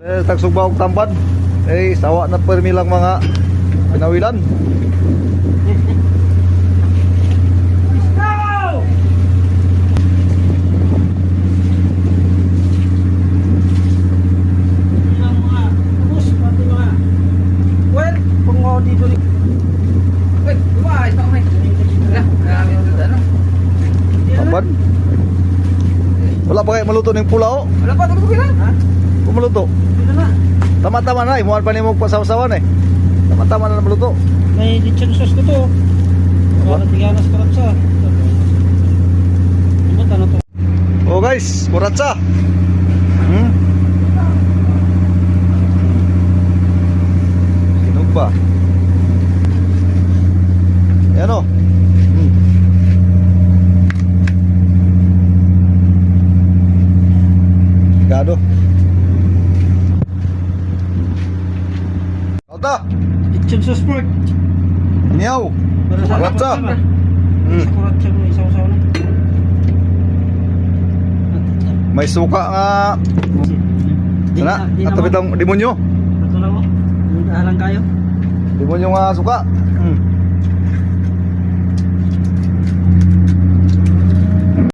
Tagsugba og tambad. Sawa na permilang mga pinawilan. Tambad. Wala pa kayo maluto ng pula o? Wala pa, tulog na. Ha? Kung maluto? Dito na. Tama-tama na imuhan pa ni mo pasaw-sawan Tama-tama na maluto. May lechon sauce ko to. Wala tiganas karatsa. Ano tanong to? Oh guys, kuratsa. Sinog ba? Ayan o. Gado. Alta. Lechon sauce pork. Niyaw. Kuratsa. Kuratsa. Sa kuratsa mo isaw-saw na. May suka nga. Sana, ato bitang demonyo. Ito na mo. Alang kayo. Demonyo nga suka.